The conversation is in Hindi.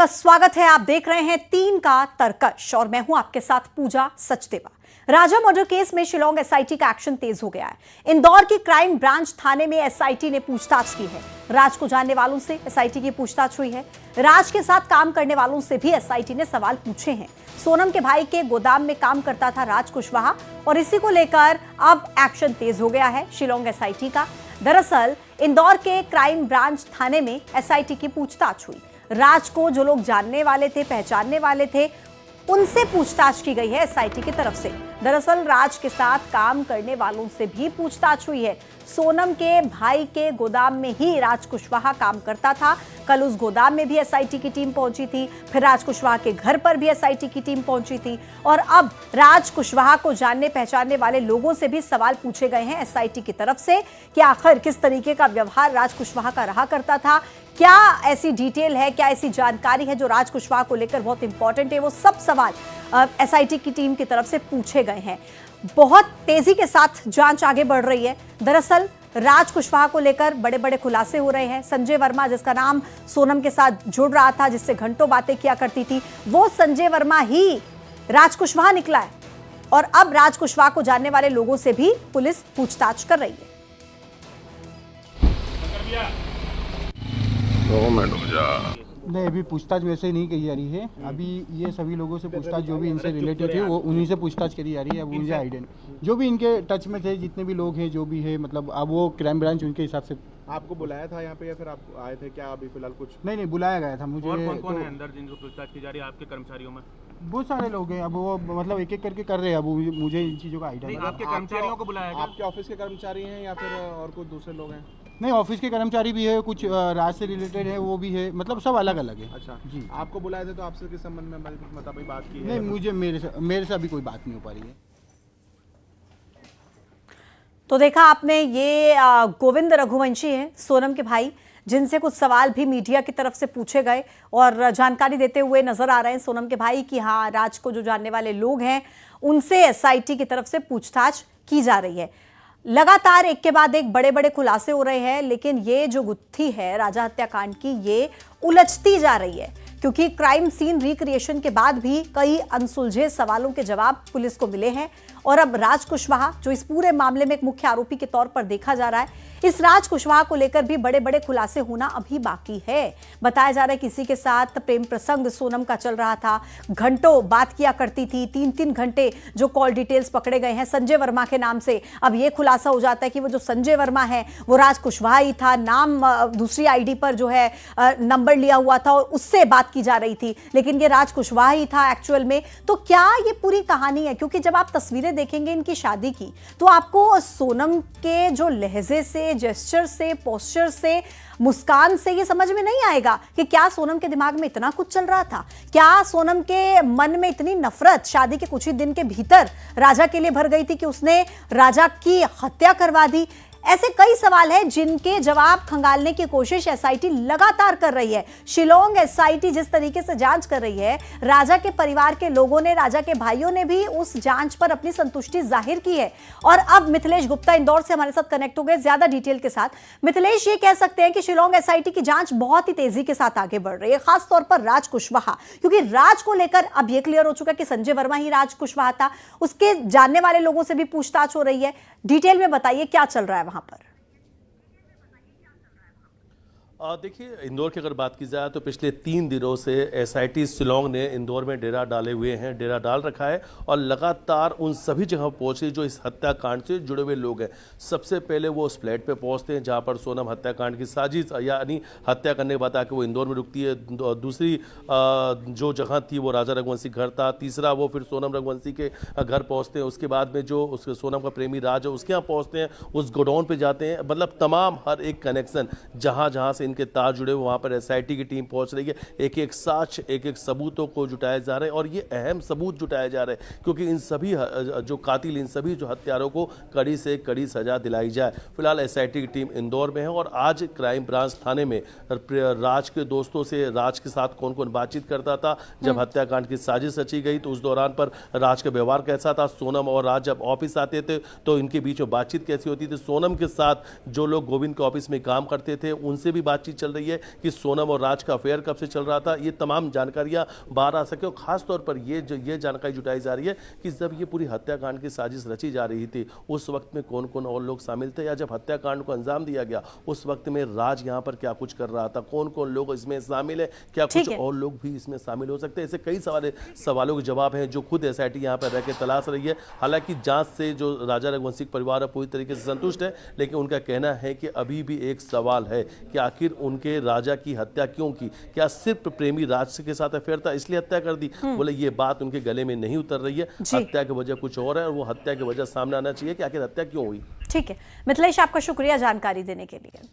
स्वागत है। आप देख रहे हैं 3 का तरकश और मैं हूं आपके साथ पूजा सचदेवा। राजा मर्डर केस में शिलांग एसआईटी का एक्शन तेज हो गया है। इंदौर की क्राइम ब्रांच थाने में एसआईटी ने पूछताछ की है। राज को जानने वालों से एसआईटी की पूछताछ हुई है। राज के साथ काम करने वालों से भी एसआईटी ने सवाल पूछे हैं। सोनम के भाई के गोदाम में काम करता था राज कुशवाहा और इसी को लेकर अब एक्शन तेज हो गया है शिलांग एसआईटी का। दरअसल इंदौर के क्राइम ब्रांच थाने में एसआईटी की पूछताछ हुई। राज को जो लोग जानने वाले थे, पहचानने वाले थे, उनसे पूछताछ की गई है एसआईटी की तरफ से। दरअसल राज के साथ काम करने वालों से भी पूछताछ हुई है। सोनम के भाई के गोदाम में ही राज कुशवाहा काम करता था। कल उस गोदाम में भी एसआईटी की टीम पहुंची थी। फिर राज कुशवाहा के घर पर भी एसआईटी की टीम पहुंची थी और अब राज कुशवाहा को जानने पहचानने वाले लोगों से भी सवाल पूछे गए हैं एसआईटी की तरफ से कि आखिर किस तरीके का व्यवहार राज कुशवाहा का रहा करता था, क्या ऐसी डिटेल है, क्या ऐसी जानकारी है जो राज कुशवाहा को लेकर बहुत इंपॉर्टेंट है। वो सब सवाल एसआईटी की टीम की तरफ से पूछे गए हैं। बहुत तेजी के साथ जांच आगे बढ़ रही है। दरअसल राज कुशवाहा को लेकर बड़े बड़े खुलासे हो रहे हैं। संजय वर्मा, जिसका नाम सोनम के साथ जुड़ रहा था, जिससे घंटों बातें किया करती थी, वो संजय वर्मा ही राज कुशवाहा निकला है और अब राज कुशवाहा को जानने वाले लोगों से भी पुलिस पूछताछ कर रही है। 2 मिनट हो जा। नहीं, अभी पूछताछ वैसे ही नहीं की जा रही है। अभी ये सभी लोगों से पूछताछ जो भी इनसे रिलेटेड थे वो उन्हीं से पूछताछ करी जा रही है। अब मुझे आइडिया नहीं, जो भी इनके टच में थे, जितने भी लोग हैं, जो भी है, मतलब अब वो क्राइम ब्रांच उनके हिसाब से। आपको बुलाया था यहाँ पे या फिर आप आए थे क्या? अभी फिलहाल कुछ नहीं, बुलाया गया था मुझे। और कौन है अंदर जिनको पूछताछ की जा रही है आपके कर्मचारियों में? बहुत सारे लोग हैं। अब वो मतलब एक एक करके कर रहे हैं। अब मुझे इन चीज़ों का आइडिया नहीं। आपके कर्मचारियों को बुलाया गया? आपके ऑफिस के कर्मचारी हैं या फिर और कुछ दूसरे लोग हैं? नहीं, ऑफिस के कर्मचारी भी है, कुछ राज से रिलेटेड है वो भी है, मतलब सब अलग अलग है। अच्छा जी। आपको बुलाए थे तो आपसे किस संबंध में मतलब अभी बात की है? नहीं, मुझे मेरे से अभी कोई बात नहीं हो पा रही है। तो देखा आपने, ये गोविंद रघुवंशी हैं, सोनम के भाई, जिनसे कुछ सवाल भी मीडिया की तरफ से पूछे गए और जानकारी देते हुए नजर आ रहे हैं सोनम के भाई कि हाँ, राज को जो जानने वाले लोग हैं उनसे एसआईटी की तरफ से पूछताछ की जा रही है। लगातार एक के बाद एक बड़े बड़े खुलासे हो रहे हैं, लेकिन ये जो गुत्थी है राजा हत्याकांड की, ये उलझती जा रही है क्योंकि क्राइम सीन रिक्रिएशन के बाद भी कई अनसुलझे सवालों के जवाब पुलिस को मिले हैं और अब राज कुशवाहा, जो इस पूरे मामले में एक मुख्य आरोपी के तौर पर देखा जा रहा है, इस राज कुशवाहा को लेकर भी बड़े बड़े खुलासे होना अभी बाकी है। बताया जा रहा है किसी के साथ प्रेम प्रसंग सोनम का चल रहा था, घंटों बात किया करती थी, 3-3 घंटे जो कॉल डिटेल्स पकड़े गए हैं संजय वर्मा के नाम से। अब ये खुलासा हो जाता है कि वो जो संजय वर्मा है वो राज कुशवाहा ही था, नाम दूसरी आईडी पर जो है नंबर लिया हुआ था और उससे बात की जा रही थी, लेकिन ये राज कुशवाहा ही था एक्चुअल में। तो क्या ये पूरी कहानी है? क्योंकि जब आप तस्वीरें देखेंगे इनकी शादी की तो आपको सोनम के जो लहजे से, जेस्चर से, पोस्चर से, मुस्कान से ये समझ में नहीं आएगा कि क्या सोनम के दिमाग में इतना कुछ चल रहा था, क्या सोनम के मन में इतनी नफरत शादी के कुछ ही दिन के भीतर राजा के लिए भर गई थी कि उसने राजा की हत्या करवा दी। ऐसे कई सवाल हैं जिनके जवाब खंगालने की कोशिश एसआईटी लगातार कर रही है। शिलांग एसआईटी जिस तरीके से जांच कर रही है, राजा के परिवार के लोगों ने, राजा के भाइयों ने भी उस जांच पर अपनी संतुष्टि जाहिर की है। और अब मिथिलेश गुप्ता इंदौर से हमारे साथ कनेक्ट हो गए ज्यादा डिटेल के साथ। मिथिलेश, ये कह सकते हैं कि शिलांग एसआईटी की जांच बहुत ही तेजी के साथ आगे बढ़ रही है, खासतौर पर राज कुशवाहा, क्योंकि राज को लेकर अब यह क्लियर हो चुका है कि संजय वर्मा ही राज कुशवाहा था। उसके जानने वाले लोगों से भी पूछताछ हो रही है। डिटेल में बताइए क्या चल रहा है वहां पर। देखिए, इंदौर की अगर बात की जाए तो पिछले 3 दिनों से एसआईटी शिलांग ने इंदौर में डेरा डाले हुए हैं, डेरा डाल रखा है और लगातार उन सभी जगह पहुंच रही जो इस हत्याकांड से जुड़े हुए लोग हैं। सबसे पहले वो उस फ्लैट पे पहुंचते हैं जहां पर सोनम हत्याकांड की साजिश यानी हत्या करने के बाद आके वो इंदौर में रुकती है। दूसरी जो जगह थी वो राजा रघुवंशी घर था। तीसरा वो फिर सोनम रघुवंशी के घर पहुँचते हैं। उसके बाद में जो उसके सोनम का प्रेमी राज है उसके यहाँ पहुँचते हैं, उस गोडाउन पर जाते हैं। मतलब तमाम हर एक कनेक्शन जहाँ जहाँ से इनके तार जुड़े वहां पर एसआईटी की टीम पहुंच रही है। एक एक साक्ष्य, एक एक सबूतों को जुटाया जा रहा है और ये अहम सबूत जुटाया जा रहा है क्योंकि इन सभी जो कातिल, इन सभी जो हत्यारों को कड़ी से कड़ी सजा दिलाई जाए। फिलहाल एसआईटी की टीम इंदौर में है और आज क्राइम ब्रांच थाने में राज के दोस्तों से, राज के साथ कौन कौन बातचीत करता था जब हत्याकांड की साजिश रची गई तो उस दौरान पर राज का व्यवहार कैसा था, सोनम और राज जब ऑफिस आते थे तो इनके बीच में बातचीत कैसी होती थी, सोनम के साथ जो लोग गोविंद के ऑफिस में काम करते थे उनसे भी बातचीत चल रही है कि सोनम और राज का अफेयर कब से चल रहा था, ये तमाम जानकारियां बाहर आ सके। और खास तौर पर ये जानकारी जुटाई जा रही है कि जब ये पूरी हत्याकांड की साजिश रची जा रही थी उस वक्त में कौन कौन और लोग शामिल थे, या जब हत्याकांड को अंजाम दिया गया उस वक्त में राज यहाँ पर क्या कुछ कर रहा था, कौन कौन लोग इसमें शामिल है, क्या कुछ और लोग भी इसमें शामिल हो सकते हैं। ऐसे कई सवालों के जवाब हैं जो खुद एसआईटी यहाँ पर रह के तलाश रही है। हालांकि जांच से जो राजा रघुवंशी परिवार है पूरी तरीके से संतुष्ट है, लेकिन उनका कहना है कि अभी भी एक सवाल है कि आखिर उनके राजा की हत्या क्यों की, क्या सिर्फ प्रेमी राज के साथ अफेयर था इसलिए हत्या कर दी। बोले ये बात उनके गले में नहीं उतर रही है, हत्या की वजह कुछ और है और वो हत्या की वजह सामने आना चाहिए कि आखिर हत्या क्यों हुई। ठीक है मिथिलेश, आपका शुक्रिया जानकारी देने के लिए।